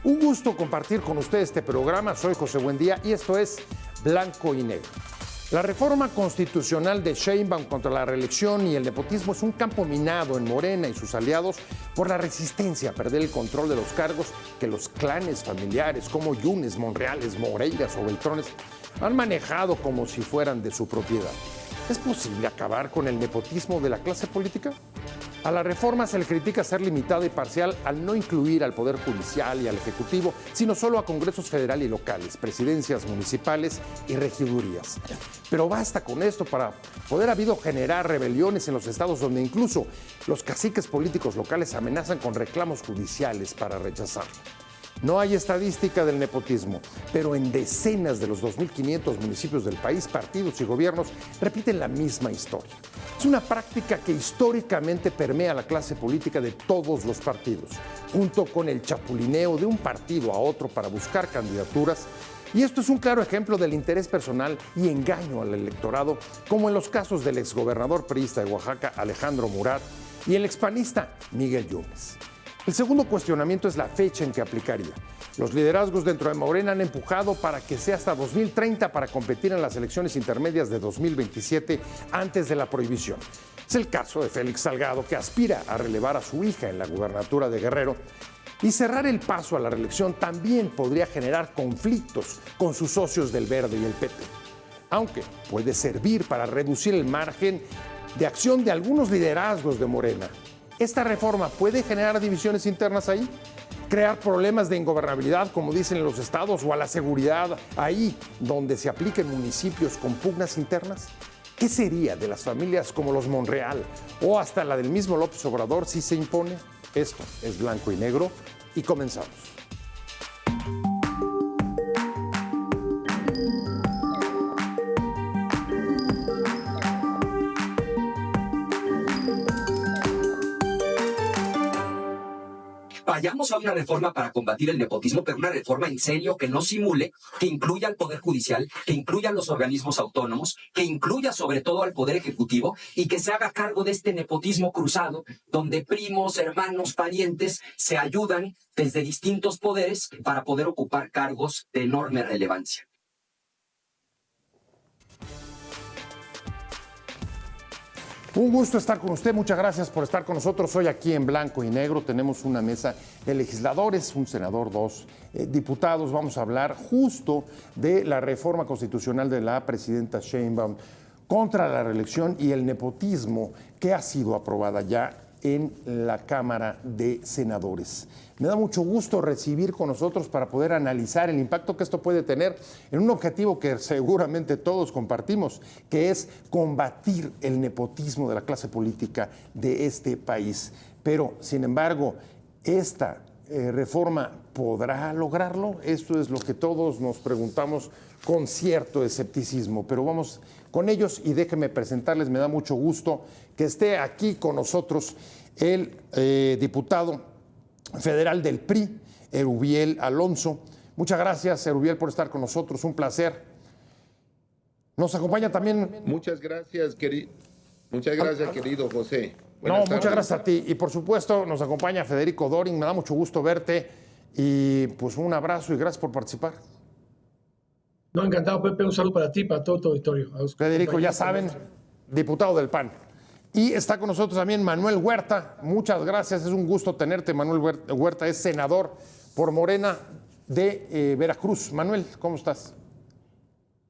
Un gusto compartir con ustedes este programa. Soy José Buendía y esto es Blanco y Negro. La reforma constitucional de Sheinbaum contra la reelección y el nepotismo es un campo minado en Morena y sus aliados por la resistencia a perder el control de los cargos que los clanes familiares como Yunes, Monreales, Moreiras o Beltrones han manejado como si fueran de su propiedad. ¿Es posible acabar con el nepotismo de la clase política? A la reforma se le critica ser limitada y parcial al no incluir al Poder Judicial y al Ejecutivo, sino solo a congresos federal y locales, presidencias municipales y regidurías. Pero basta con esto para poder habido generar rebeliones en los estados donde incluso los caciques políticos locales amenazan con reclamos judiciales para rechazarlo. No hay estadística del nepotismo, pero en decenas de los 2.500 municipios del país, partidos y gobiernos repiten la misma historia. Es una práctica que históricamente permea la clase política de todos los partidos, junto con el chapulineo de un partido a otro para buscar candidaturas. Y esto es un claro ejemplo del interés personal y engaño al electorado, como en los casos del exgobernador priista de Oaxaca, Alejandro Murat, y el expanista Miguel Yunes. El segundo cuestionamiento es la fecha en que aplicaría. Los liderazgos dentro de Morena han empujado para que sea hasta 2030 para competir en las elecciones intermedias de 2027 antes de la prohibición. Es el caso de Félix Salgado, que aspira a relevar a su hija en la gubernatura de Guerrero. Y cerrar el paso a la reelección también podría generar conflictos con sus socios del Verde y el PT. Aunque puede servir para reducir el margen de acción de algunos liderazgos de Morena. ¿Esta reforma puede generar divisiones internas ahí? ¿Crear problemas de ingobernabilidad, como dicen en los estados, o a la seguridad ahí donde se apliquen municipios con pugnas internas? ¿Qué sería de las familias como los Monreal o hasta la del mismo López Obrador si se impone? Esto es Blanco y Negro y comenzamos. Vayamos a una reforma para combatir el nepotismo, pero una reforma en serio que no simule, que incluya al Poder Judicial, que incluya a los organismos autónomos, que incluya sobre todo al Poder Ejecutivo y que se haga cargo de este nepotismo cruzado, donde primos, hermanos, parientes se ayudan desde distintos poderes para poder ocupar cargos de enorme relevancia. Un gusto estar con usted, muchas gracias por estar con nosotros. Hoy aquí en Blanco y Negro tenemos una mesa de legisladores, un senador, dos diputados. Vamos a hablar justo de la reforma constitucional de la presidenta Sheinbaum contra la reelección y el nepotismo que ha sido aprobada ya en la Cámara de Senadores. Me da mucho gusto recibir con nosotros para poder analizar el impacto que esto puede tener en un objetivo que seguramente todos compartimos, que es combatir el nepotismo de la clase política de este país. Pero, sin embargo, esta reforma podrá lograrlo. Esto es lo que todos nos preguntamos con cierto escepticismo, pero vamos con ellos y déjenme presentarles, me da mucho gusto que esté aquí con nosotros el diputado federal del PRI, Erubiel Alonso. Muchas gracias, Erubiel, por estar con nosotros, un placer. Nos acompaña también... Muchas gracias, querido José. Muchas gracias a ti. Y por supuesto nos acompaña Federico Doring, me da mucho gusto verte y pues un abrazo y gracias por participar. No, encantado, Pepe. Un saludo para ti, para todo tu auditorio. Federico, ya saben, diputado del PAN. Y está con nosotros también Manuel Huerta. Muchas gracias, es un gusto tenerte. Manuel Huerta es senador por Morena de Veracruz. Manuel, ¿cómo estás?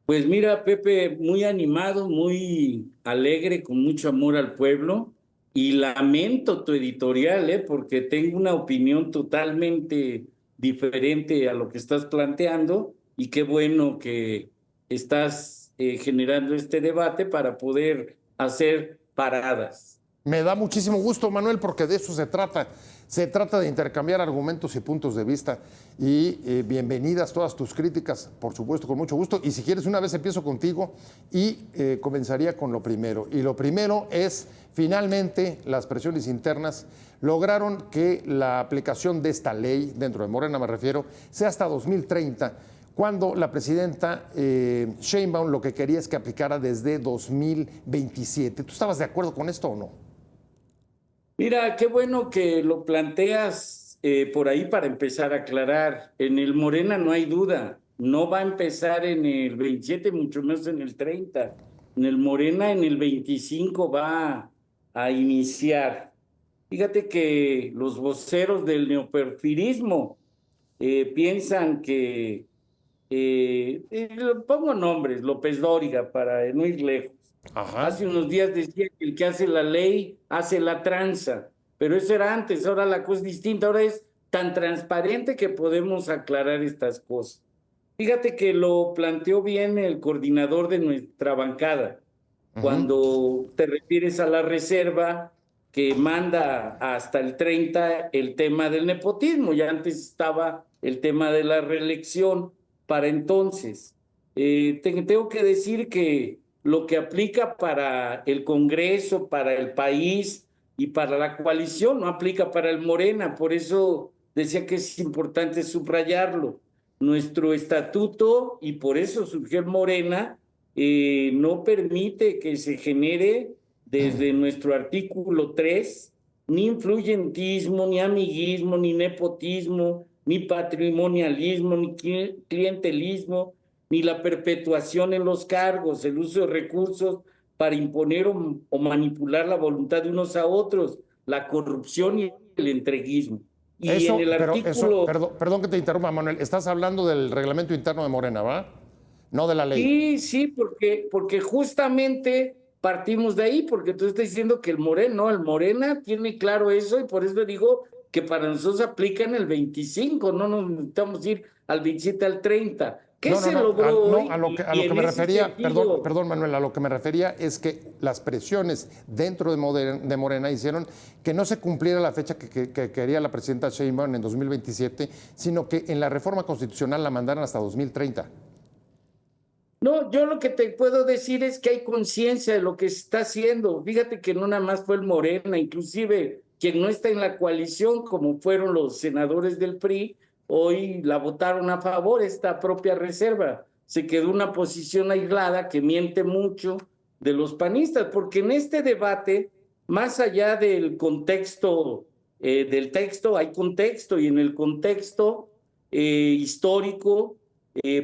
Pues mira, Pepe, muy animado, muy alegre, con mucho amor al pueblo. Y lamento tu editorial, porque tengo una opinión totalmente diferente a lo que estás planteando. Y qué bueno que estás generando este debate para poder hacer paradas. Me da muchísimo gusto, Manuel, porque de eso se trata. Se trata de intercambiar argumentos y puntos de vista. Y bienvenidas todas tus críticas, por supuesto, con mucho gusto. Y si quieres, una vez empiezo contigo y comenzaría con lo primero. Y lo primero es, finalmente, las presiones internas lograron que la aplicación de esta ley, dentro de Morena me refiero, sea hasta 2030, cuando la presidenta Sheinbaum lo que quería es que aplicara desde 2027. ¿Tú estabas de acuerdo con esto o no? Mira, qué bueno que lo planteas por ahí para empezar a aclarar. En el Morena no hay duda, no va a empezar en el 27, mucho menos en el 30. En el Morena en el 25 va a iniciar. Fíjate que los voceros del neoporfirismo piensan que, pongo nombres, López Dóriga, para no ir lejos. Ajá. Hace unos días decía que el que hace la ley hace la tranza, pero eso era antes, ahora la cosa es distinta, ahora es tan transparente que podemos aclarar estas cosas. Fíjate que lo planteó bien el coordinador de nuestra bancada, cuando te refieres a la reserva que manda hasta el 30 el tema del nepotismo, ya antes estaba el tema de la reelección para entonces. Tengo que decir que lo que aplica para el Congreso, para el país y para la coalición no aplica para el Morena, por eso decía que es importante subrayarlo. Nuestro estatuto, y por eso surgió el Morena, no permite que se genere desde nuestro artículo 3 ni influyentismo, ni amiguismo, ni nepotismo, ni patrimonialismo, ni clientelismo, ni la perpetuación en los cargos, el uso de recursos para imponer o manipular la voluntad de unos a otros, la corrupción y el entreguismo. Y eso, en el pero artículo... eso, perdón que te interrumpa, Manuel, estás hablando del reglamento interno de Morena, ¿va? No de la ley. Sí, porque justamente partimos de ahí, porque tú estás diciendo que el Morena tiene claro eso y por eso digo que para nosotros aplica en el 25, no nos necesitamos ir al 27, al 30. ¿Qué se logró hoy? A lo que me refería, perdón, Manuel, a lo que me refería es que las presiones dentro de Morena hicieron que no se cumpliera la fecha que quería la presidenta Sheinbaum en 2027, sino que en la reforma constitucional la mandaran hasta 2030. No, yo lo que te puedo decir es que hay conciencia de lo que se está haciendo. Fíjate que no nada más fue el Morena, inclusive quien no está en la coalición, como fueron los senadores del PRI, hoy la votaron a favor, esta propia reserva. Se quedó una posición aislada que miente mucho de los panistas, porque en este debate, más allá del contexto del texto, hay contexto, y en el contexto histórico,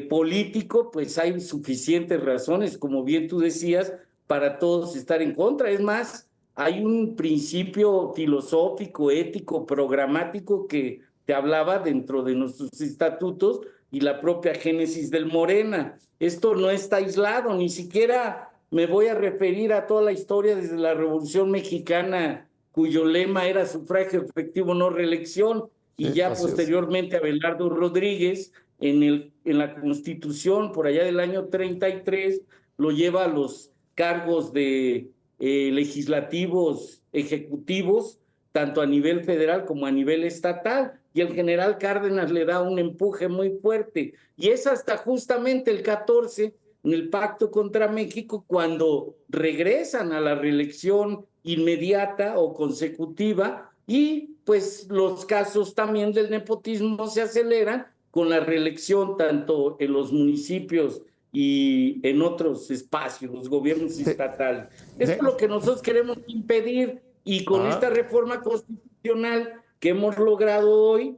político, pues hay suficientes razones, como bien tú decías, para todos estar en contra. Es más, hay un principio filosófico, ético, programático que te hablaba dentro de nuestros estatutos y la propia génesis del Morena. Esto no está aislado, ni siquiera me voy a referir a toda la historia desde la Revolución Mexicana, cuyo lema era sufragio efectivo, no reelección, y Sí, ya posteriormente Abelardo Rodríguez en la Constitución, por allá del año 33, lo lleva a los cargos de legislativos, ejecutivos, tanto a nivel federal como a nivel estatal, y el general Cárdenas le da un empuje muy fuerte, y es hasta justamente el 14, en el Pacto contra México, cuando regresan a la reelección inmediata o consecutiva, y pues los casos también del nepotismo se aceleran con la reelección tanto en los municipios y en otros espacios, los gobiernos estatales. Esto es lo que nosotros queremos impedir, y con esta reforma constitucional que hemos logrado hoy,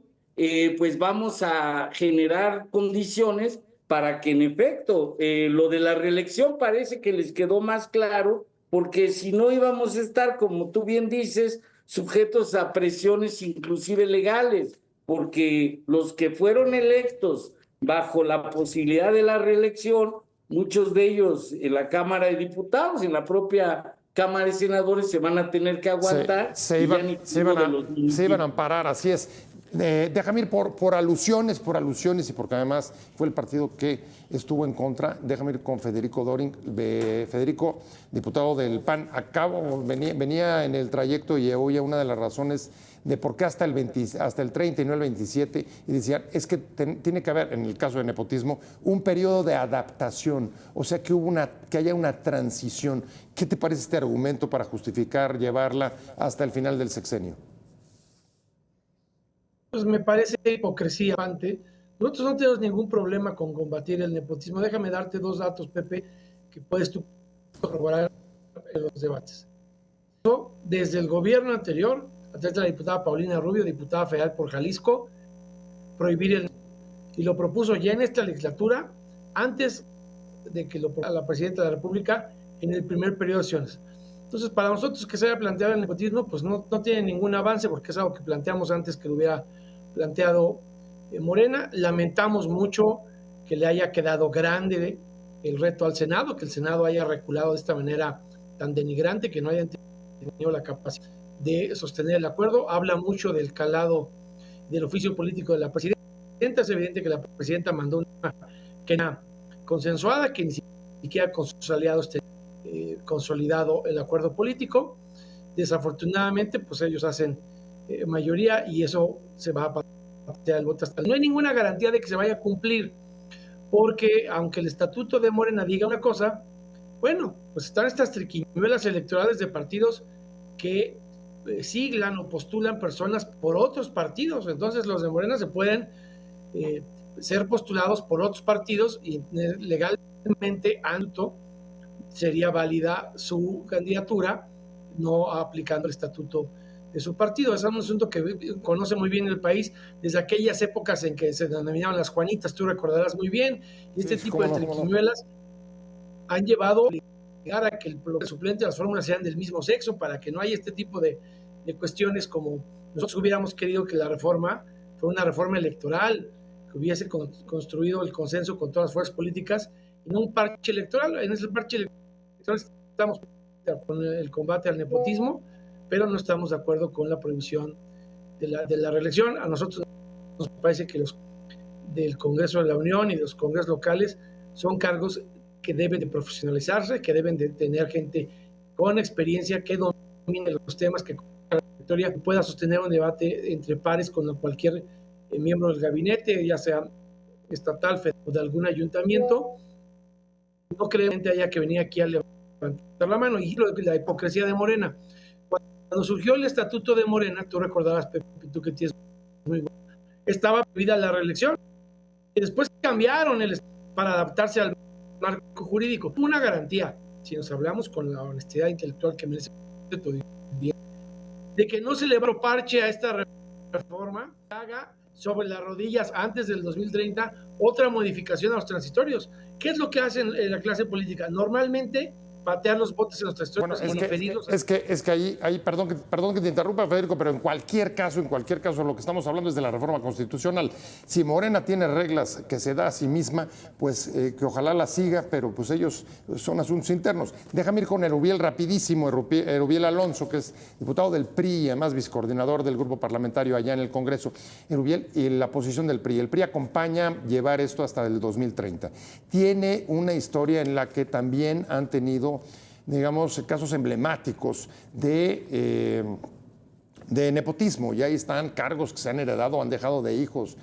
pues vamos a generar condiciones para que en efecto lo de la reelección parece que les quedó más claro, porque si no íbamos a estar, como tú bien dices, sujetos a presiones inclusive legales, porque los que fueron electos bajo la posibilidad de la reelección, muchos de ellos en la Cámara de Diputados, en la propia Cámara de Senadores, se van a tener que aguantar. Se iban a amparar, así es. Déjame ir por alusiones y porque además fue el partido que estuvo en contra. Déjame ir con Federico Doring. Federico, diputado del PAN, venía en el trayecto y oía una de las razones de por qué hasta el 30 y no el 27, y decían, es que tiene que haber, en el caso de nepotismo, un periodo de adaptación, o sea, que haya una transición. ¿Qué te parece este argumento para justificar llevarla hasta el final del sexenio? Pues me parece hipocresía. Nosotros no tenemos ningún problema con combatir el nepotismo. Déjame darte dos datos, Pepe, que puedes tú corroborar en los debates. Desde el gobierno anterior a través de la diputada Paulina Rubio, diputada federal por Jalisco, prohibir y lo propuso ya en esta legislatura, antes de que lo propusiera la presidenta de la República en el primer periodo de sesiones. Entonces, para nosotros que se haya planteado el nepotismo, pues no tiene ningún avance, porque es algo que planteamos antes que lo hubiera planteado Morena. Lamentamos mucho que le haya quedado grande el reto al Senado, que el Senado haya reculado de esta manera tan denigrante, que no hayan tenido la capacidad de sostener el acuerdo. Habla mucho del calado del oficio político de la presidenta. Es evidente que la presidenta mandó una quena consensuada, que ni siquiera con sus aliados consolidado el acuerdo político. Desafortunadamente, pues ellos hacen mayoría y eso se va a patear el voto hasta. No hay ninguna garantía de que se vaya a cumplir, porque aunque el estatuto de Morena diga una cosa, bueno, pues están estas triquiñuelas electorales de partidos que siglan o postulan personas por otros partidos. Entonces los de Morena se pueden ser postulados por otros partidos y legalmente alto sería válida su candidatura, no aplicando el estatuto de su partido. Es un asunto que conoce muy bien el país desde aquellas épocas en que se denominaban las Juanitas, tú recordarás muy bien, y este tipo de triquiñuelas han llevado a que el suplente de las fórmulas sean del mismo sexo, para que no haya este tipo de cuestiones como nosotros hubiéramos querido que la reforma fuera una reforma electoral, que hubiese construido el consenso con todas las fuerzas políticas, y no un parche electoral. En ese parche electoral estamos con el combate al nepotismo, pero no estamos de acuerdo con la prohibición de la reelección. A nosotros nos parece que los del Congreso de la Unión y los congresos locales son cargos que deben de profesionalizarse, que deben de tener gente con experiencia que domine los temas, que pueda sostener un debate entre pares con cualquier miembro del gabinete, ya sea estatal, federal o de algún ayuntamiento. No creo que haya que venir aquí a levantar la mano. Y la hipocresía de Morena. Cuando surgió el estatuto de Morena, tú recordarás, Pepe, tú que tienes muy bueno, estaba prohibida la reelección. Y después cambiaron para adaptarse al marco jurídico. Una garantía, si nos hablamos con la honestidad intelectual que merece todo bien, de que no se le va parche a esta reforma, haga sobre las rodillas antes del 2030 otra modificación a los transitorios. ¿Qué es lo que hace la clase política? Normalmente patear los votos en los transitorios y diferirlos. Es que ahí perdón que te interrumpa, Federico, pero en cualquier caso, lo que estamos hablando es de la reforma constitucional. Si Morena tiene reglas que se da a sí misma, pues que ojalá las siga, pero pues ellos son asuntos internos. Déjame ir con Erubiel rapidísimo, Erubiel Alonso, que es diputado del PRI y además vicecoordinador del grupo parlamentario allá en el Congreso. Erubiel, y la posición del PRI. El PRI acompaña llevar esto hasta el 2030. Tiene una historia en la que también han tenido, digamos, casos emblemáticos de nepotismo, y ahí están cargos que se han heredado, han dejado de hijos,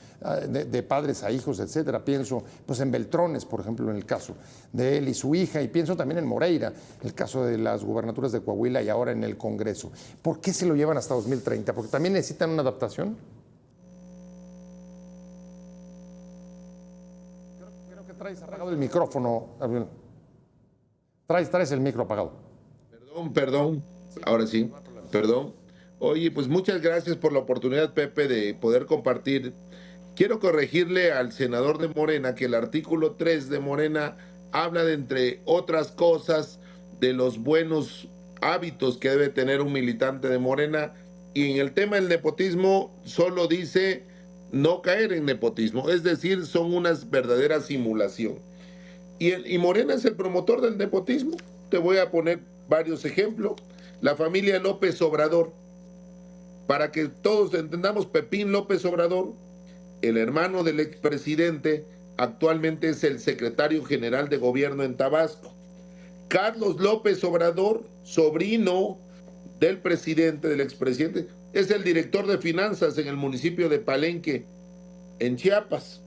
de padres a hijos, etcétera. Pienso pues en Beltrones, por ejemplo, en el caso de él y su hija, y pienso también en Moreira, el caso de las gubernaturas de Coahuila y ahora en el Congreso. ¿Por qué se lo llevan hasta 2030? ¿Porque también necesitan una adaptación? Creo que traes apagado el micrófono, Gabriel. Traes el micro apagado. Perdón. Ahora sí, perdón. Oye, pues muchas gracias por la oportunidad, Pepe, de poder compartir. Quiero corregirle al senador de Morena que el artículo 3 de Morena habla de, entre otras cosas, de los buenos hábitos que debe tener un militante de Morena, y en el tema del nepotismo solo dice no caer en nepotismo, es decir, son unas verdaderas simulación. Y Morena es el promotor del nepotismo. Te voy a poner varios ejemplos. La familia López Obrador. Para que todos entendamos, Pepín López Obrador, el hermano del expresidente, actualmente es el secretario general de gobierno en Tabasco. Carlos López Obrador, sobrino del presidente, del expresidente, es el director de finanzas en el municipio de Palenque, en Chiapas.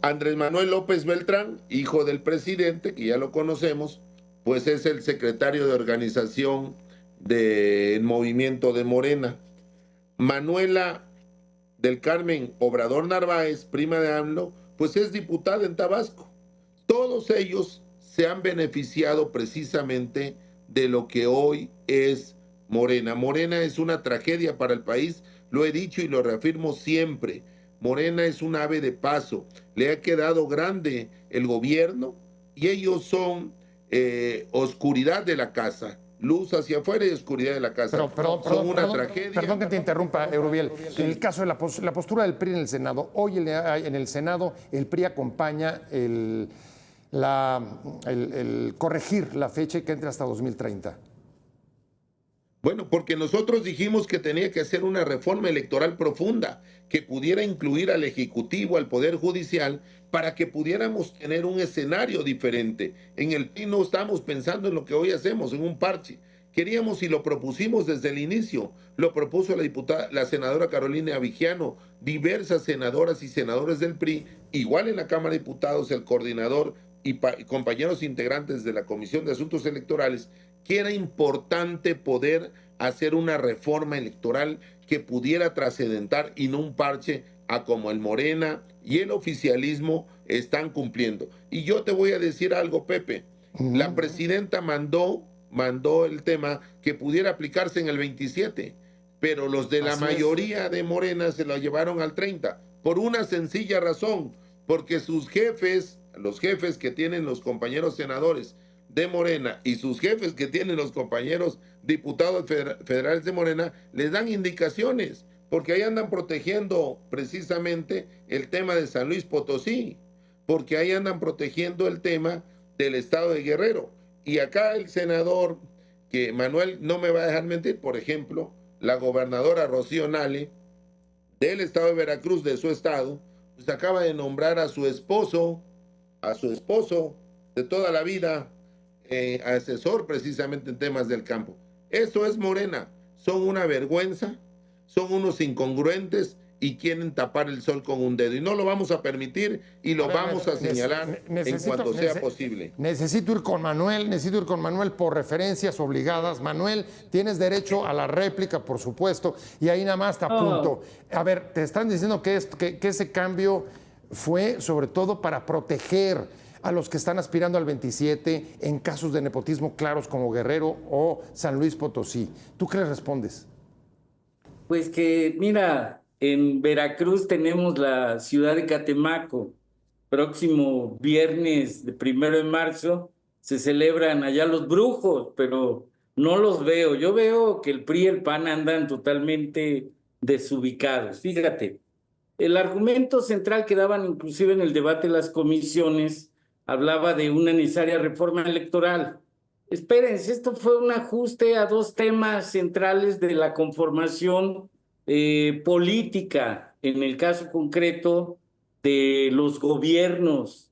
Andrés Manuel López Beltrán, hijo del presidente, que ya lo conocemos, pues es el secretario de organización del movimiento de Morena. Manuela del Carmen Obrador Narváez, prima de AMLO, pues es diputada en Tabasco. Todos ellos se han beneficiado precisamente de lo que hoy es Morena. Morena es una tragedia para el país, lo he dicho y lo reafirmo siempre. Morena es un ave de paso, le ha quedado grande el gobierno y ellos son oscuridad de la casa, luz hacia afuera y oscuridad de la casa. Son una tragedia. Perdón que te interrumpa, Erubiel. En el caso de la postura del PRI en el Senado, hoy en el Senado el PRI acompaña el corregir la fecha que entre hasta 2030. Bueno, porque nosotros dijimos que tenía que hacer una reforma electoral profunda que pudiera incluir al Ejecutivo, al Poder Judicial, para que pudiéramos tener un escenario diferente. En el PRI no estamos pensando en lo que hoy hacemos, en un parche. Queríamos y lo propusimos desde el inicio. Lo propuso la senadora Carolina Vigiano, diversas senadoras y senadores del PRI, igual en la Cámara de Diputados, el coordinador y compañeros integrantes de la Comisión de Asuntos Electorales, que era importante poder hacer una reforma electoral que pudiera trascendentar y no un parche a como el Morena y el oficialismo están cumpliendo. Y yo te voy a decir algo, Pepe. La presidenta mandó el tema que pudiera aplicarse en el 27, pero los de la mayoría de Morena se lo llevaron al 30, por una sencilla razón, porque sus jefes, los jefes que tienen los compañeros senadores de Morena y sus jefes que tienen los compañeros diputados federales de Morena, les dan indicaciones, porque ahí andan protegiendo precisamente el tema de San Luis Potosí, porque ahí andan protegiendo el tema del estado de Guerrero. Y acá el senador, que Manuel no me va a dejar mentir, por ejemplo, la gobernadora Rocío Nale, del estado de Veracruz, de su estado, pues acaba de nombrar a su esposo de toda la vida, asesor precisamente en temas del campo. Eso es Morena, son una vergüenza, son unos incongruentes y quieren tapar el sol con un dedo, y no lo vamos a permitir y lo vamos a señalar en cuanto sea posible. Necesito ir con Manuel por referencias obligadas. Manuel, tienes derecho a la réplica, por supuesto, y ahí nada más te apunto. A ver, te están diciendo que ese cambio fue sobre todo para proteger a los que están aspirando al 27 en casos de nepotismo claros como Guerrero o San Luis Potosí. ¿Tú qué le respondes? Pues que, mira, en Veracruz tenemos la ciudad de Catemaco. Próximo viernes de 1 de marzo se celebran allá los brujos, pero no los veo. Yo veo que el PRI y el PAN andan totalmente desubicados. Fíjate, el argumento central que daban inclusive en el debate de las comisiones hablaba de una necesaria reforma electoral. Espérense, esto fue un ajuste a dos temas centrales de la conformación política, en el caso concreto de los gobiernos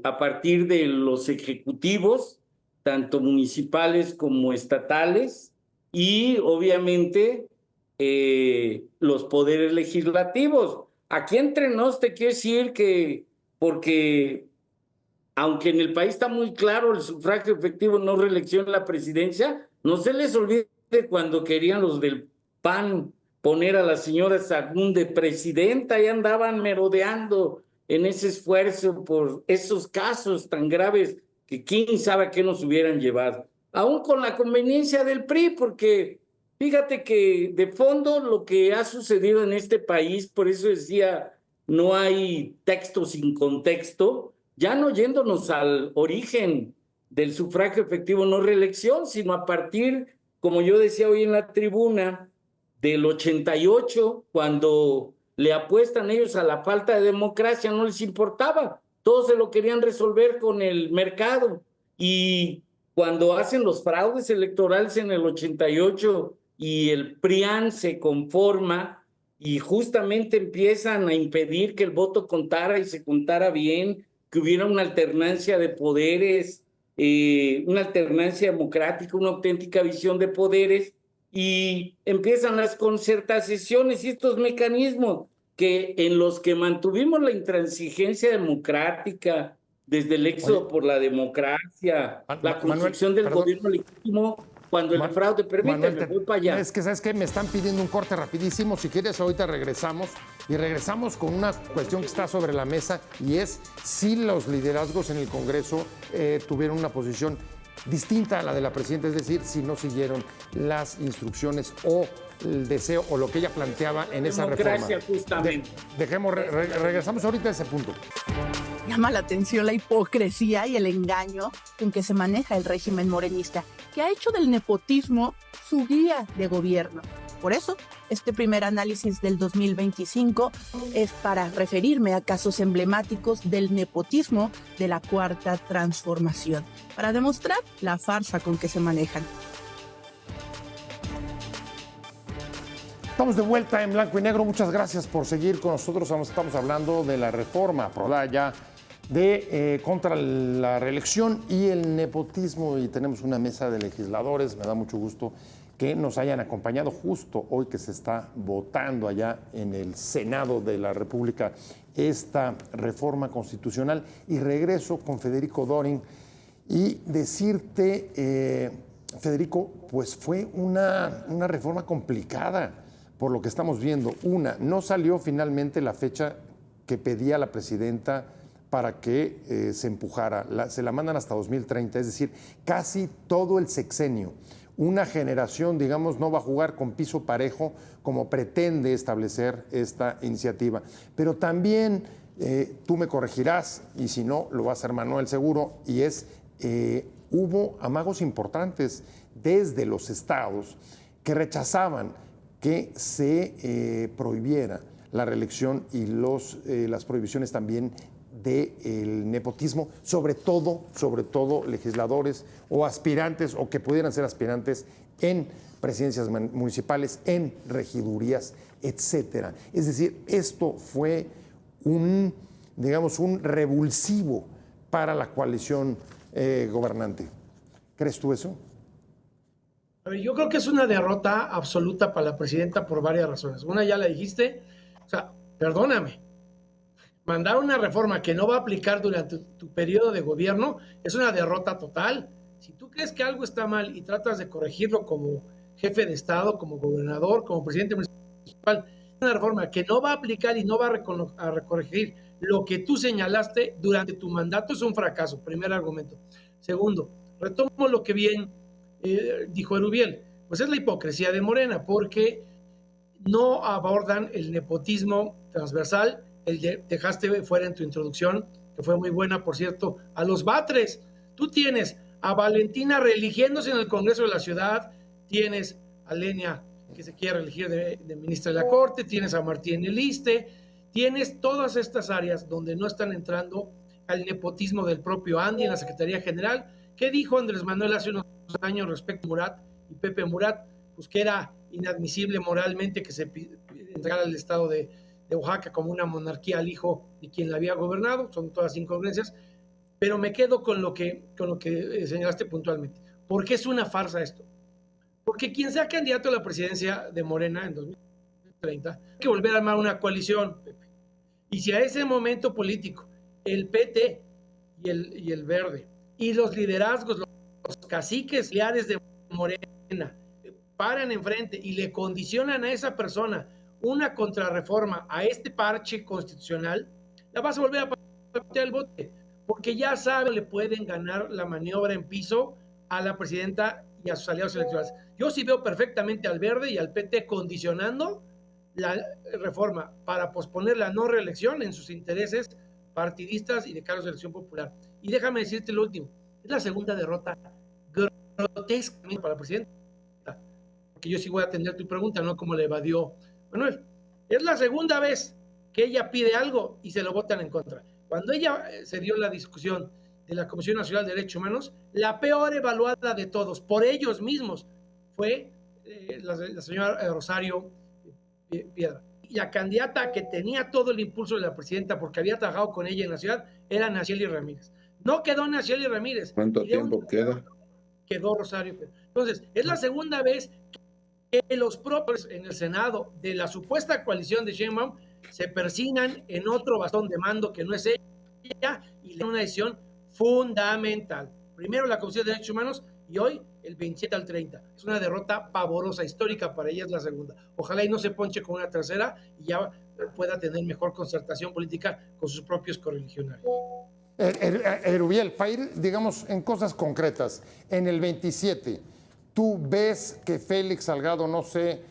a partir de los ejecutivos, tanto municipales como estatales, y obviamente los poderes legislativos. Aquí entre nos te quiero decir que, porque aunque en el país está muy claro el sufragio efectivo, no reelección en la presidencia, no se les olvide cuando querían los del PAN poner a la señora Sagún de presidenta y andaban merodeando en ese esfuerzo por esos casos tan graves que quién sabe a qué nos hubieran llevado. Aún con la conveniencia del PRI, porque fíjate que de fondo lo que ha sucedido en este país, por eso decía, no hay texto sin contexto, ya no yéndonos al origen del sufragio efectivo no reelección, sino a partir, como yo decía hoy en la tribuna, del 88, cuando le apuestan ellos a la falta de democracia, no les importaba, todos se lo querían resolver con el mercado, y cuando hacen los fraudes electorales en el 88 y el PRIAN se conforma y justamente empiezan a impedir que el voto contara y se contara bien, que hubiera una alternancia de poderes, una alternancia democrática, una auténtica visión de poderes, y empiezan las concertaciones y estos mecanismos en los que mantuvimos la intransigencia democrática desde el éxodo por la democracia, la construcción del gobierno legítimo, cuando el fraude, permíteme, voy para allá. Es que, ¿sabes qué? Me están pidiendo un corte rapidísimo. Si quieres, ahorita regresamos. Y regresamos con una cuestión que está sobre la mesa, y es si los liderazgos en el Congreso tuvieron una posición distinta a la de la presidenta, es decir, si no siguieron las instrucciones o el deseo o lo que ella planteaba en esa reforma. Justamente. Regresamos ahorita a ese punto. Llama la atención la hipocresía y el engaño con que se maneja el régimen morenista, que ha hecho del nepotismo su guía de gobierno. Por eso, este primer análisis del 2025 es para referirme a casos emblemáticos del nepotismo de la Cuarta Transformación, para demostrar la farsa con que se manejan. Estamos de vuelta en Blanco y Negro. Muchas gracias por seguir con nosotros. Estamos hablando de la reforma aprobada ya contra la reelección y el nepotismo, y tenemos una mesa de legisladores. Me da mucho gusto que nos hayan acompañado justo hoy que se está votando allá en el Senado de la República esta reforma constitucional. Y regreso con Federico Dorin y decirte, Federico, pues fue una reforma complicada por lo que estamos viendo. No salió finalmente la fecha que pedía la presidenta para que se empujara. Se la mandan hasta 2030, es decir, casi todo el sexenio. Una generación, digamos, no va a jugar con piso parejo como pretende establecer esta iniciativa. Pero también, tú me corregirás, y si no, lo va a hacer Manuel seguro, y hubo amagos importantes desde los estados que rechazaban que se prohibiera la reelección y las prohibiciones también del nepotismo, sobre todo legisladores o aspirantes o que pudieran ser aspirantes en presidencias municipales, en regidurías, etcétera. Es decir, esto fue un revulsivo para la coalición gobernante. ¿Crees tú eso? Yo creo que es una derrota absoluta para la presidenta por varias razones. Una ya la dijiste, o sea, perdóname, mandar una reforma que no va a aplicar durante tu periodo de gobierno es una derrota total. Si tú crees que algo está mal y tratas de corregirlo como jefe de Estado, como gobernador, como presidente municipal, una reforma que no va a aplicar y no va a corregir lo que tú señalaste durante tu mandato es un fracaso, primer argumento. Segundo, retomo lo que bien dijo Erubiel, pues es la hipocresía de Morena, porque no abordan el nepotismo transversal. Dejaste fuera en tu introducción, que fue muy buena, por cierto, a los Batres. Tú tienes a Valentina reeligiéndose en el Congreso de la Ciudad, tienes a Lenia, que se quiere elegir de ministra de la Corte, tienes a Martín Eliste, tienes todas estas áreas donde no están entrando al nepotismo del propio Andy en la Secretaría General. ¿Qué dijo Andrés Manuel hace unos años respecto a Murat y Pepe Murat? Pues que era inadmisible moralmente que se entregara al estado de Oaxaca como una monarquía al hijo de quien la había gobernado. Son todas incongruencias, pero me quedo con lo que señalaste puntualmente. ¿Por qué es una farsa esto? Porque quien sea candidato a la presidencia de Morena en 2030 hay que volver a armar una coalición, Pepe. Y si a ese momento político el PT y el Verde y los liderazgos, los caciques liares de Morena paran enfrente y le condicionan a esa persona una contrarreforma a este parche constitucional, la vas a volver a patear el bote, porque ya saben le pueden ganar la maniobra en piso a la presidenta y a sus aliados electorales. Yo sí veo perfectamente al Verde y al PT condicionando la reforma para posponer la no reelección en sus intereses partidistas y de cargos de elección popular. Y déjame decirte lo último, es la segunda derrota grotesca para la presidenta, porque yo sí voy a atender tu pregunta, no como le evadió Manuel. Es la segunda vez que ella pide algo y se lo votan en contra. Cuando ella se dio la discusión de la Comisión Nacional de Derechos Humanos, la peor evaluada de todos, por ellos mismos, fue la señora Rosario Piedra. Y la candidata que tenía todo el impulso de la presidenta, porque había trabajado con ella en la ciudad, era Nacheli Ramírez. No quedó Nacheli Ramírez. ¿Cuánto tiempo queda? Quedó Rosario Piedra. Entonces, es la segunda vez que los propios en el Senado de la supuesta coalición de Sheinbaum se persignan en otro bastón de mando que no es ella y le dan una decisión fundamental. Primero la Comisión de Derechos Humanos y hoy el 27 al 30. Es una derrota pavorosa, histórica para ella, es la segunda. Ojalá y no se ponche con una tercera y ya pueda tener mejor concertación política con sus propios correligionarios. Erubiel, para ir, digamos, en cosas concretas, en el 27, ¿tú ves que Félix Salgado no se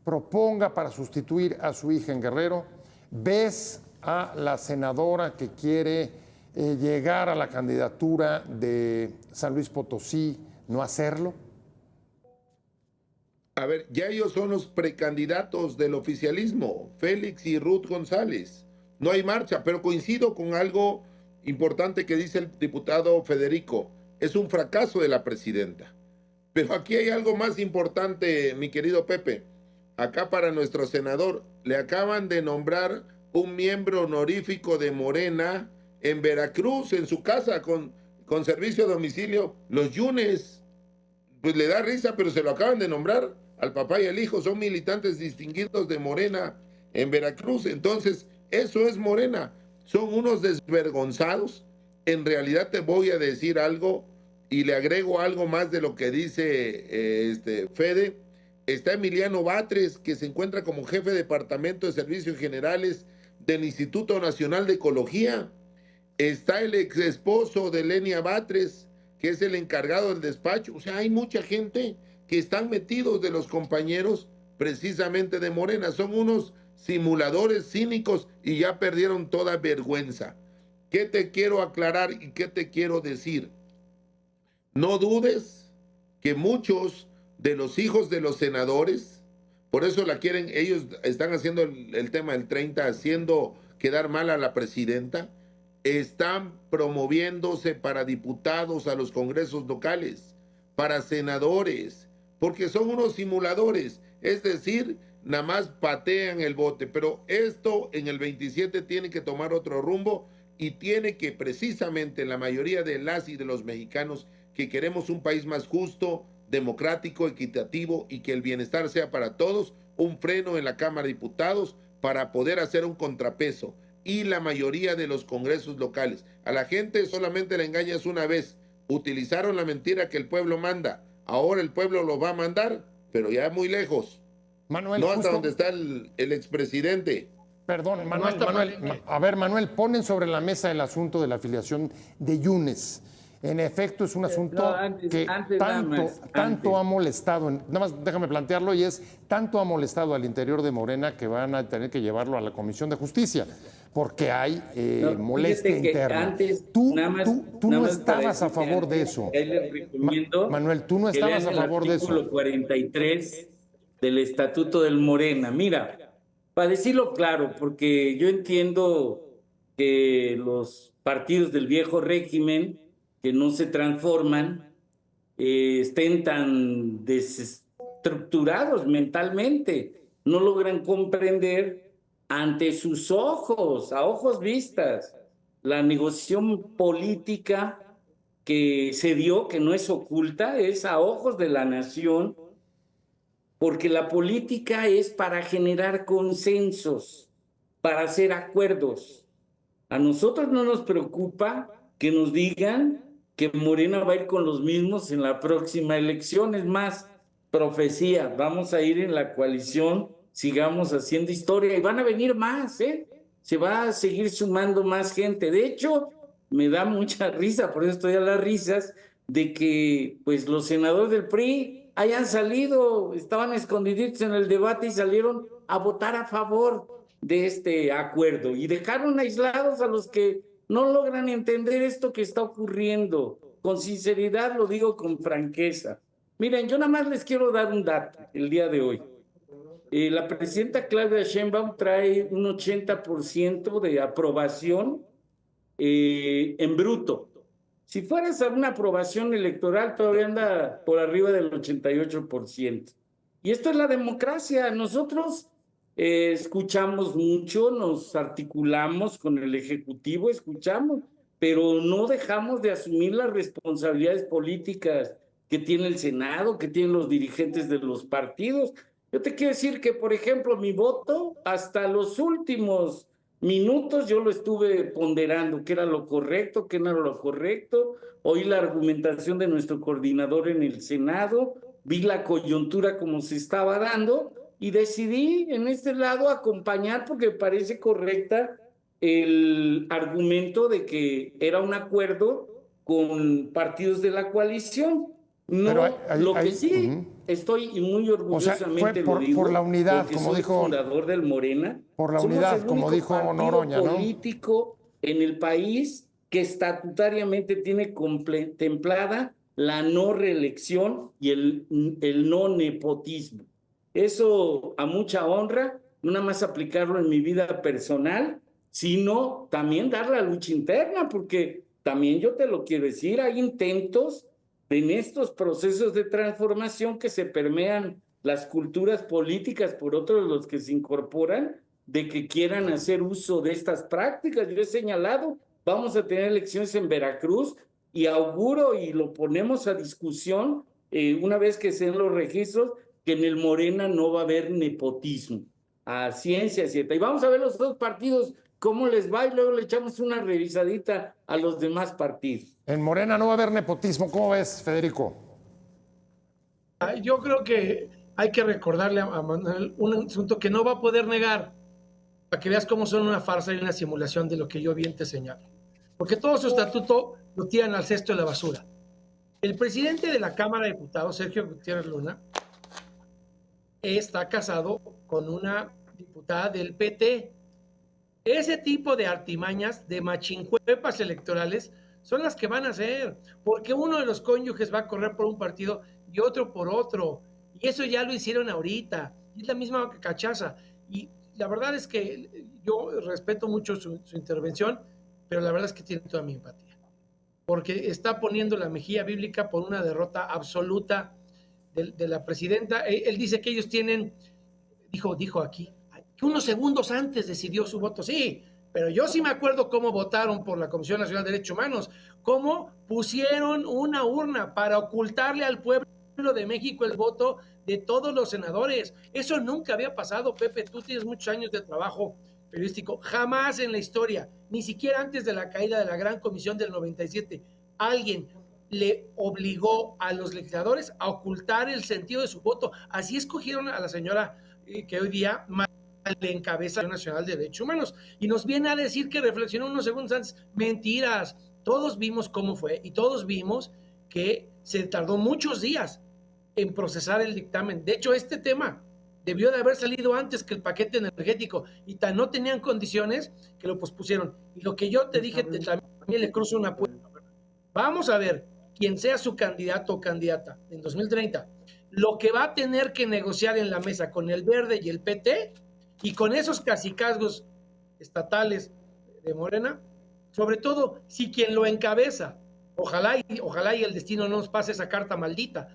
proponga para sustituir a su hija en Guerrero? ¿Ves a la senadora que quiere llegar a la candidatura de San Luis Potosí no hacerlo? A ver, ya ellos son los precandidatos del oficialismo, Félix y Ruth González. No hay marcha, pero coincido con algo importante que dice el diputado Federico. Es un fracaso de la presidenta. Pero aquí hay algo más importante, mi querido Pepe. Acá para nuestro senador, le acaban de nombrar un miembro honorífico de Morena en Veracruz, en su casa, con servicio a domicilio. Los Yunes, pues le da risa, pero se lo acaban de nombrar al papá y al hijo. Son militantes distinguidos de Morena en Veracruz. Entonces, eso es Morena. Son unos desvergonzados. En realidad te voy a decir algo y le agrego algo más de lo que dice Fede. Está Emiliano Batres, que se encuentra como jefe de departamento de servicios generales del Instituto Nacional de Ecología. Está el ex esposo de Lenia Batres, que es el encargado del despacho. O sea, hay mucha gente que están metidos de los compañeros precisamente de Morena. Son unos simuladores cínicos y ya perdieron toda vergüenza. ¿Qué te quiero aclarar y qué te quiero decir? No dudes que muchos de los hijos de los senadores, por eso la quieren, ellos están haciendo el tema del 30, haciendo quedar mal a la presidenta, están promoviéndose para diputados a los congresos locales, para senadores, porque son unos simuladores, es decir, nada más patean el bote, pero esto en el 27 tiene que tomar otro rumbo y tiene que precisamente la mayoría de las y de los mexicanos que queremos un país más justo, democrático, equitativo y que el bienestar sea para todos, un freno en la Cámara de Diputados para poder hacer un contrapeso. Y la mayoría de los congresos locales. A la gente solamente le engañas una vez. Utilizaron la mentira que el pueblo manda. Ahora el pueblo lo va a mandar, pero ya muy lejos. Manuel, no hasta donde está el expresidente. Perdón, Manuel, a ver, Manuel, ponen sobre la mesa el asunto de la afiliación de Yunes. En efecto, es un asunto que tanto ha molestado, nada más déjame plantearlo, y es tanto ha molestado al interior de Morena que van a tener que llevarlo a la Comisión de Justicia, porque hay molestia interna. Tú no estabas a favor de eso. Manuel, tú no estabas a favor de eso. El artículo 43 del Estatuto del Morena. Mira, para decirlo claro, porque yo entiendo que los partidos del viejo régimen que no se transforman, estén tan desestructurados mentalmente, no logran comprender ante sus ojos, a ojos vistas, la negociación política que se dio, que no es oculta, es a ojos de la nación, porque la política es para generar consensos, para hacer acuerdos. A nosotros no nos preocupa que nos digan que Morena va a ir con los mismos en la próxima elección. Es más, profecía, vamos a ir en la coalición, sigamos haciendo historia y van a venir más, se va a seguir sumando más gente. De hecho, me da mucha risa, por eso estoy a las risas, de que pues los senadores del PRI hayan salido, estaban escondiditos en el debate y salieron a votar a favor de este acuerdo y dejaron aislados a los que no logran entender esto que está ocurriendo. Con sinceridad lo digo con franqueza. Miren, yo nada más les quiero dar un dato el día de hoy. La presidenta Claudia Sheinbaum trae un 80% de aprobación en bruto. Si fueras a una aprobación electoral, todavía anda por arriba del 88%. Y esto es la democracia. Nosotros escuchamos mucho, nos articulamos con el Ejecutivo, escuchamos, pero no dejamos de asumir las responsabilidades políticas que tiene el Senado, que tienen los dirigentes de los partidos. Yo te quiero decir que, por ejemplo, mi voto, hasta los últimos minutos yo lo estuve ponderando, qué era lo correcto, qué no era lo correcto. Oí la argumentación de nuestro coordinador en el Senado, vi la coyuntura como se estaba dando y decidí en este lado acompañar porque me parece correcta el argumento de que era un acuerdo con partidos de la coalición. No, Pero lo que sí estoy muy orgullosamente fue lo digo, por la unidad, porque como soy dijo, fundador del Morena. por la Somos unidad, el como único dijo partido Noroña, ¿no? político en el país que estatutariamente tiene contemplada la no reelección y el no nepotismo. Eso a mucha honra, no nada más aplicarlo en mi vida personal, sino también dar la lucha interna, porque también yo te lo quiero decir, hay intentos en estos procesos de transformación que se permean las culturas políticas por otros los que se incorporan, de que quieran hacer uso de estas prácticas. Yo he señalado, vamos a tener elecciones en Veracruz y auguro y lo ponemos a discusión una vez que se den los registros, que en el Morena no va a haber nepotismo, a ciencia cierta. Y vamos a ver los dos partidos cómo les va y luego le echamos una revisadita a los demás partidos. En Morena no va a haber nepotismo. ¿Cómo ves, Federico? Yo creo que hay que recordarle a Manuel un asunto que no va a poder negar, para que veas cómo son una farsa y una simulación de lo que yo bien te señalo. Porque todo su estatuto lo tiran al cesto de la basura. El presidente de la Cámara de Diputados, Sergio Gutiérrez Luna, está casado con una diputada del PT. Ese tipo de artimañas, de machincuepas electorales, son las que van a hacer, porque uno de los cónyuges va a correr por un partido y otro por otro, y eso ya lo hicieron ahorita, y es la misma cachaza, y la verdad es que yo respeto mucho su intervención, pero la verdad es que tiene toda mi empatía, porque está poniendo la mejilla bíblica por una derrota absoluta de la presidenta. Él dice que ellos tienen, dijo aquí, que unos segundos antes decidió su voto. Sí, pero yo sí me acuerdo cómo votaron por la Comisión Nacional de Derechos Humanos, cómo pusieron una urna para ocultarle al pueblo de México el voto de todos los senadores. Eso nunca había pasado, Pepe. Tú tienes muchos años de trabajo periodístico. Jamás en la historia, ni siquiera antes de la caída de la Gran Comisión del 97, alguien le obligó a los legisladores a ocultar el sentido de su voto. Así escogieron a la señora que hoy día le encabeza la Nacional de Derechos Humanos, y nos viene a decir que reflexionó unos segundos antes. Mentiras. Todos vimos cómo fue y todos vimos que se tardó muchos días en procesar el dictamen. De hecho, este tema debió de haber salido antes que el paquete energético, y tan no tenían condiciones que lo pospusieron. Y lo que yo te dije, también le cruzo una puerta. Vamos a ver, quien sea su candidato o candidata en 2030, lo que va a tener que negociar en la mesa con el Verde y el PT, y con esos cacicazgos estatales de Morena, sobre todo si quien lo encabeza, ojalá y el destino no nos pase esa carta maldita,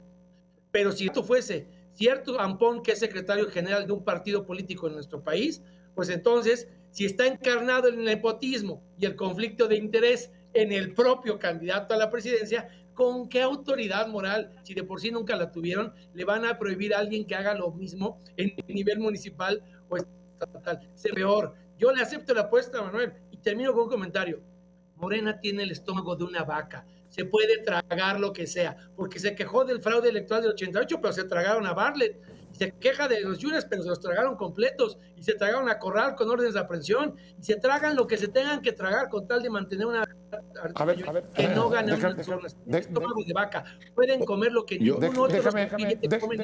pero si esto fuese cierto Ampón, que es secretario general de un partido político en nuestro país, pues entonces, si está encarnado el nepotismo y el conflicto de interés en el propio candidato a la presidencia, ¿con qué autoridad moral, si de por sí nunca la tuvieron, le van a prohibir a alguien que haga lo mismo en el nivel municipal o estatal? Es peor. Yo le acepto la apuesta, Manuel, y termino con un comentario. Morena tiene el estómago de una vaca. Se puede tragar lo que sea, porque se quejó del fraude electoral del 88, pero se tragaron a Bartlett. Se queja de los Yunes, pero se los tragaron completos, y se tragaron a Corral con órdenes de aprehensión, y se tragan lo que se tengan que tragar con tal de mantener una que no ganen unas zonas. Estómago de vaca. Pueden comer lo que ningún otro.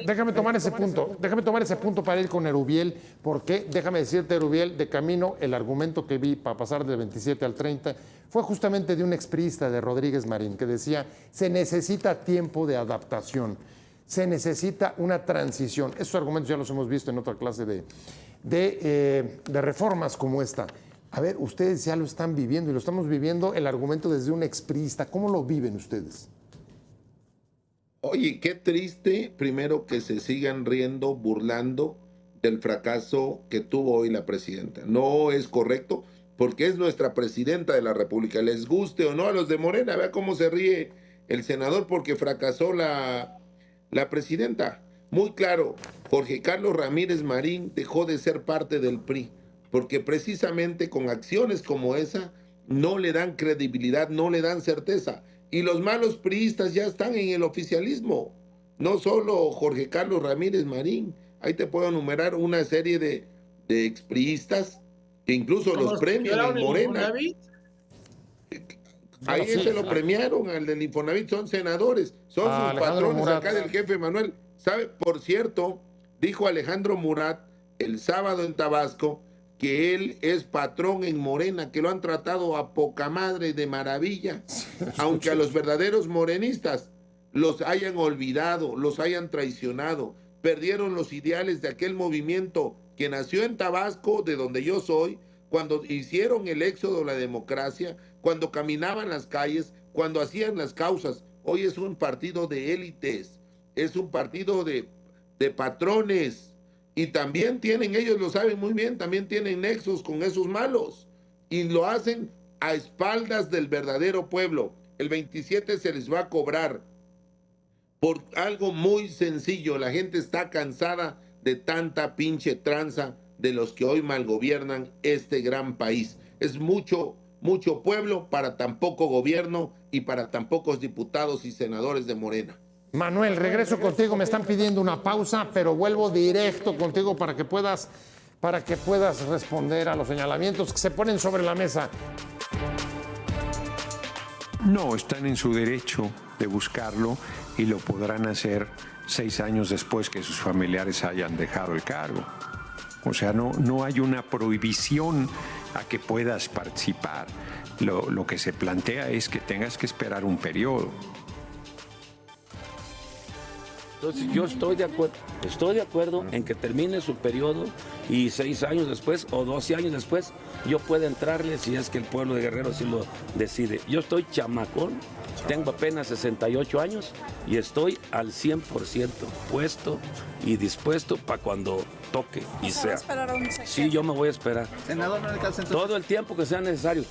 Déjame tomar ese punto. Déjame tomar ese punto para ir con Erubiel, porque déjame decirte, Erubiel, de camino, el argumento que vi para pasar del 27 al 30 fue justamente de un expriista, de Rodríguez Marín, que decía: se necesita tiempo de adaptación, se necesita una transición. Esos argumentos ya los hemos visto en otra clase de reformas como esta. A ver, ustedes ya lo están viviendo y lo estamos viviendo, el argumento desde un expriista. ¿Cómo lo viven ustedes? Oye, qué triste, primero, que se sigan riendo, burlando del fracaso que tuvo hoy la presidenta. No es correcto, porque es nuestra presidenta de la República. Les guste o no a los de Morena, vea cómo se ríe el senador porque fracasó la presidenta. Muy claro, Jorge Carlos Ramírez Marín dejó de ser parte del PRI, porque precisamente con acciones como esa no le dan credibilidad, no le dan certeza. Y los malos priistas ya están en el oficialismo. No solo Jorge Carlos Ramírez Marín, ahí te puedo enumerar una serie de expriistas que incluso Como los premian en el Morena. Infonavit. Ahí sí, se lo premiaron al del Infonavit, son senadores, son sus Alejandro patrones Murat. acá del jefe Manuel. ¿Sabe? Por cierto, dijo Alejandro Murat el sábado en Tabasco que él es patrón en Morena, que lo han tratado a poca madre de maravilla, aunque a los verdaderos morenistas los hayan olvidado, los hayan traicionado, perdieron los ideales de aquel movimiento que nació en Tabasco, de donde yo soy, cuando hicieron el éxodo de la democracia, cuando caminaban las calles, cuando hacían las causas. Hoy es un partido de élites, es un partido de patrones, y también tienen, ellos lo saben muy bien, también tienen nexos con esos malos, y lo hacen a espaldas del verdadero pueblo. El 27 se les va a cobrar por algo muy sencillo. La gente está cansada de tanta pinche tranza de los que hoy malgobiernan este gran país. Es mucho, mucho pueblo para tan poco gobierno y para tan pocos diputados y senadores de Morena. Manuel, regreso contigo. Me están pidiendo una pausa, pero vuelvo directo contigo para que puedas responder a los señalamientos que se ponen sobre la mesa. No, están en su derecho de buscarlo y lo podrán hacer 6 años después que sus familiares hayan dejado el cargo. O sea, no hay una prohibición a que puedas participar. Lo que se plantea es que tengas que esperar un periodo. Entonces yo estoy de acuerdo en que termine su periodo y 6 años después o 12 años después yo pueda entrarle si es que el pueblo de Guerrero sí lo decide. Yo estoy chamacón, tengo apenas 68 años y estoy al 100% puesto y dispuesto para cuando toque y sea. Sí, yo me voy a esperar. Senador, no alcanza entonces. Todo el tiempo que sea necesario.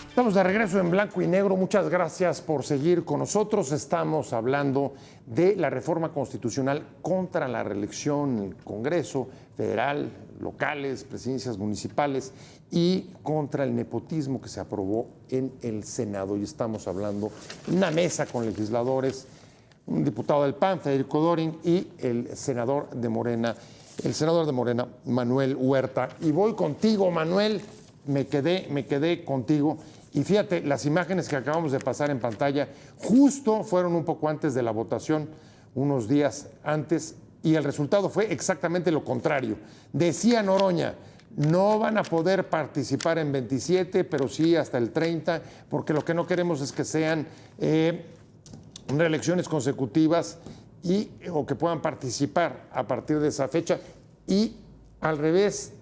Estamos de regreso en Blanco y Negro. Muchas gracias por seguir con nosotros. Estamos hablando de la reforma constitucional contra la reelección en el Congreso Federal, locales, presidencias municipales y contra el nepotismo que se aprobó en el Senado. Y estamos hablando en una mesa con legisladores, un diputado del PAN, Federico Dorin, y el senador de Morena, Manuel Huerta. Y voy contigo, Manuel. Me quedé contigo. Y fíjate, las imágenes que acabamos de pasar en pantalla justo fueron un poco antes de la votación, unos días antes, y el resultado fue exactamente lo contrario. Decía Noroña, no van a poder participar en 27, pero sí hasta el 30, porque lo que no queremos es que sean reelecciones consecutivas o que puedan participar a partir de esa fecha. Y al revés,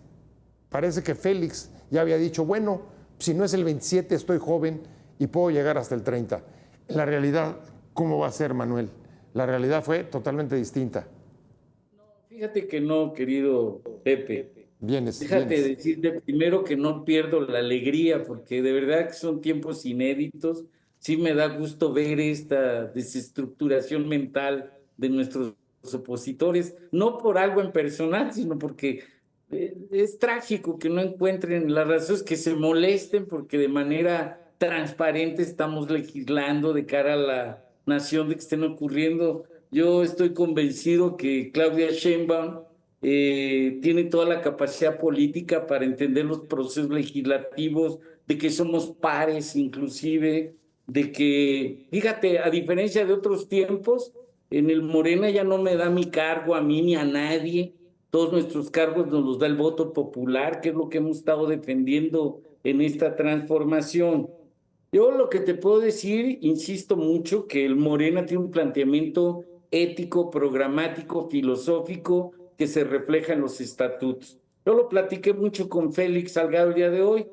parece que Félix ya había dicho, bueno, si no es el 27, estoy joven y puedo llegar hasta el 30. La realidad, ¿cómo va a ser, Manuel? La realidad fue totalmente distinta. Fíjate que no, querido Pepe. Déjate decirte primero que no pierdo la alegría, porque de verdad que son tiempos inéditos. Sí me da gusto ver esta desestructuración mental de nuestros opositores, no por algo en personal, sino porque es trágico que no encuentren las razones, que se molesten porque de manera transparente estamos legislando de cara a la nación de que estén ocurriendo. Yo estoy convencido que Claudia Sheinbaum tiene toda la capacidad política para entender los procesos legislativos, de que somos pares inclusive, de que, fíjate, a diferencia de otros tiempos, en el Morena ya no me da mi cargo a mí ni a nadie. Todos nuestros cargos nos los da el voto popular, que es lo que hemos estado defendiendo en esta transformación. Yo lo que te puedo decir, insisto mucho, que el Morena tiene un planteamiento ético, programático, filosófico, que se refleja en los estatutos. Yo lo platiqué mucho con Félix Salgado el día de hoy.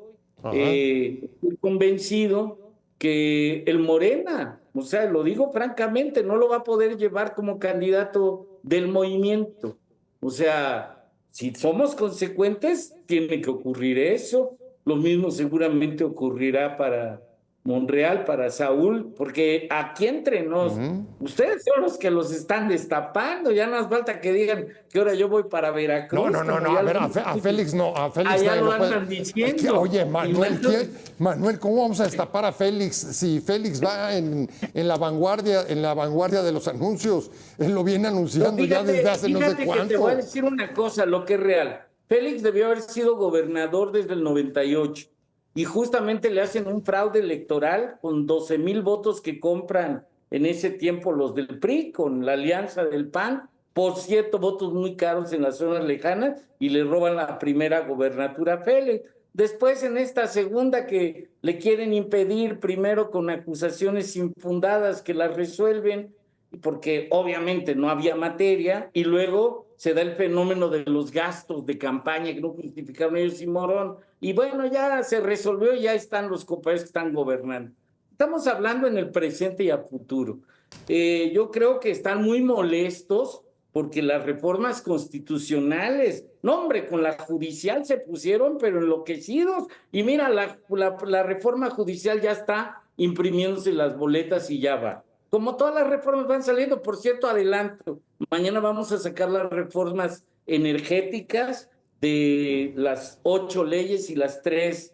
Estoy convencido que el Morena, o sea, lo digo francamente, no lo va a poder llevar como candidato del movimiento. O sea, si somos consecuentes, tiene que ocurrir eso. Lo mismo seguramente ocurrirá para Monreal, para Saúl, porque aquí entre nos, ustedes son los que los están destapando, ya no hace falta que digan que ahora yo voy para Veracruz. No, a ver, a Félix no, a Félix allá no lo puede. andan diciendo. Oye, Manuel, ¿cómo vamos a destapar a Félix si Félix va en la vanguardia de los anuncios? Él lo viene anunciando ya desde hace no sé cuánto. Que te voy a decir una cosa, lo que es real. Félix debió haber sido gobernador desde el 98 y justamente le hacen un fraude electoral con 12,000 votos que compran en ese tiempo los del PRI con la alianza del PAN, por cierto, votos muy caros en las zonas lejanas, y le roban la primera gobernatura a Félix. Después, en esta segunda que le quieren impedir, primero con acusaciones infundadas que las resuelven, porque obviamente no había materia, y luego se da el fenómeno de los gastos de campaña que no justificaron ellos y Morón, y bueno, ya se resolvió, ya están los compañeros que están gobernando. Estamos hablando en el presente y a futuro. Yo creo que están muy molestos porque las reformas constitucionales, no hombre, con la judicial se pusieron pero enloquecidos, y mira, la reforma judicial ya está imprimiéndose las boletas y ya va. Como todas las reformas van saliendo, por cierto, adelanto, mañana vamos a sacar las reformas energéticas de las 8 leyes y las 3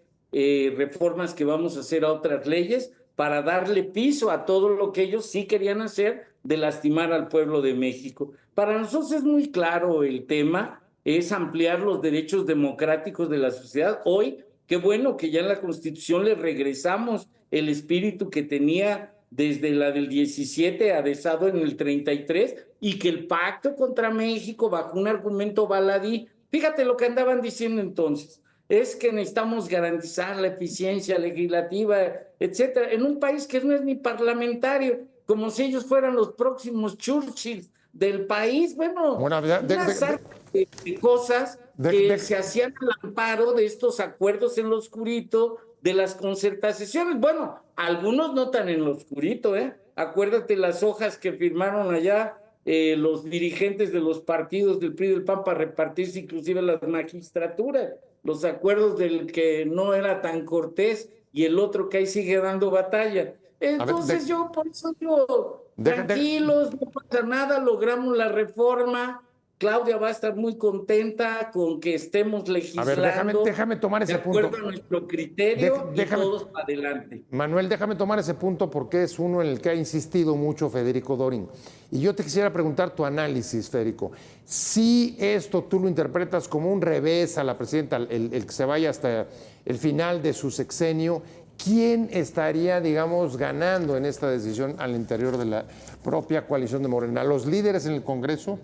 reformas que vamos a hacer a otras leyes para darle piso a todo lo que ellos sí querían hacer de lastimar al pueblo de México. Para nosotros es muy claro el tema, es ampliar los derechos democráticos de la sociedad. Hoy, qué bueno que ya en la Constitución le regresamos el espíritu que tenía desde la del 17 adhesado en el 33, y que el pacto contra México bajo un argumento baladí, fíjate lo que andaban diciendo entonces, es que necesitamos garantizar la eficiencia legislativa, etcétera, en un país que no es ni parlamentario, como si ellos fueran los próximos Churchill del país. Bueno, de cosas que se hacían al amparo de estos acuerdos en lo oscurito, de las concertaciones. Bueno, algunos no tan en lo oscurito, Acuérdate las hojas que firmaron allá los dirigentes de los partidos del PRI y del PAN para repartirse inclusive las magistraturas, los acuerdos del que no era tan cortés y el otro que ahí sigue dando batalla. Entonces yo por eso digo, tranquilos, no pasa nada, logramos la reforma. Claudia va a estar muy contenta con que estemos legislando. A ver, déjame tomar ese punto. De acuerdo a nuestro criterio, y todos para adelante. Manuel, déjame tomar ese punto porque es uno en el que ha insistido mucho Federico Dorin. Y yo te quisiera preguntar tu análisis, Federico. Si esto tú lo interpretas como un revés a la presidenta, el que se vaya hasta el final de su sexenio, ¿quién estaría, digamos, ganando en esta decisión al interior de la propia coalición de Morena? ¿Los líderes en el Congreso?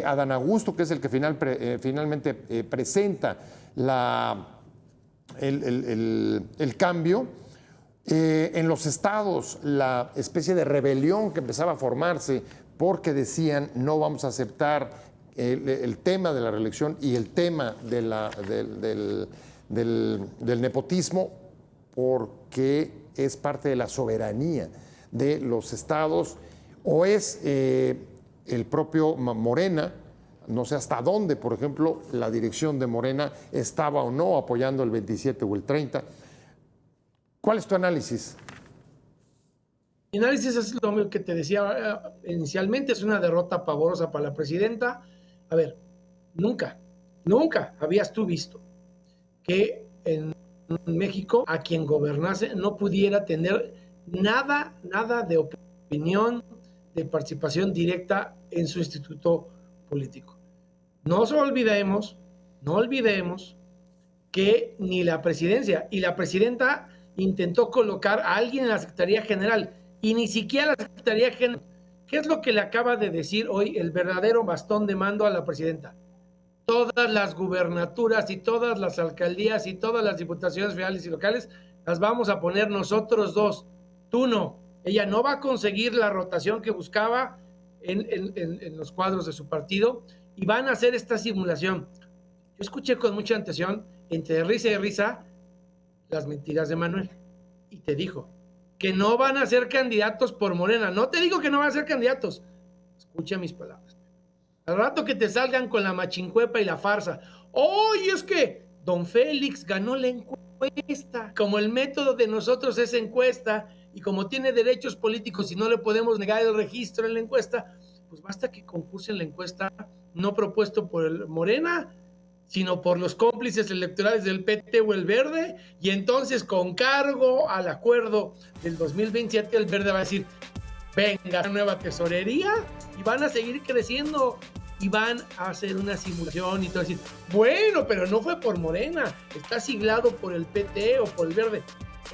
Adán Augusto, que es el que finalmente presenta el cambio. En los estados, la especie de rebelión que empezaba a formarse porque decían no vamos a aceptar el tema de la reelección y el tema del nepotismo porque es parte de la soberanía de los estados, o es el propio Morena, no sé hasta dónde, por ejemplo, la dirección de Morena estaba o no apoyando el 27 o el 30. ¿Cuál es tu análisis? Mi análisis es lo que te decía inicialmente, es una derrota pavorosa para la presidenta. A ver, nunca habías tú visto que en México a quien gobernase no pudiera tener nada de opinión, de participación directa en su instituto político. No olvidemos que ni la presidencia y la presidenta intentó colocar a alguien en la Secretaría General y ni siquiera la Secretaría General. ¿Qué es lo que le acaba de decir hoy el verdadero bastón de mando a la presidenta? Todas las gubernaturas y todas las alcaldías y todas las diputaciones federales y locales las vamos a poner nosotros dos, tú no. Ella no va a conseguir la rotación que buscaba en los cuadros de su partido y van a hacer esta simulación. Yo escuché con mucha atención, entre risa y risa, las mentiras de Manuel. Y te dijo que no van a ser candidatos por Morena. No te digo que no van a ser candidatos. Escucha mis palabras. Al rato que te salgan con la machincuepa y la farsa. ¡Oye, es que don Félix ganó la encuesta! encuesta. Como el método de nosotros es encuesta y como tiene derechos políticos y no le podemos negar el registro en la encuesta, pues basta que concurse en la encuesta no propuesto por el Morena, sino por los cómplices electorales del PT o el Verde, y entonces con cargo al acuerdo del 2027 el Verde va a decir, venga, nueva tesorería, y van a seguir creciendo, y van a hacer una simulación y todo, decir, bueno, pero no fue por Morena, está siglado por el PT o por el Verde.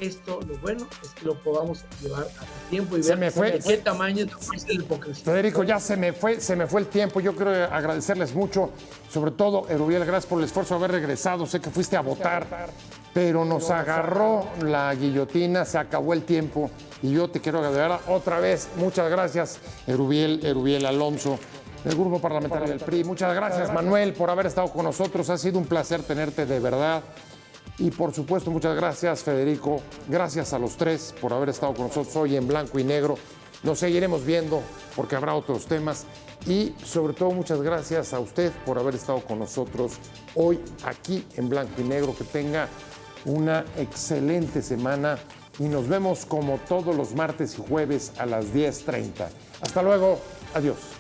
Esto, lo bueno es que lo podamos llevar a tiempo y ver de qué tamaño es la hipocresía. Federico, ya se me fue el tiempo. Yo quiero agradecerles mucho, sobre todo, Erubiel, gracias por el esfuerzo de haber regresado. Sé que fuiste a votar, pero nos agarró la guillotina, se acabó el tiempo y yo te quiero agradecer otra vez. Muchas gracias, Erubiel Alonso, del Grupo Parlamentario del PRI. Muchas gracias, Manuel, por haber estado con nosotros. Ha sido un placer tenerte de verdad. Y por supuesto, muchas gracias, Federico. Gracias a los tres por haber estado con nosotros hoy en Blanco y Negro. Nos seguiremos viendo porque habrá otros temas. Y sobre todo, muchas gracias a usted por haber estado con nosotros hoy aquí en Blanco y Negro. Que tenga una excelente semana y nos vemos como todos los martes y jueves a las 10:30. Hasta luego. Adiós.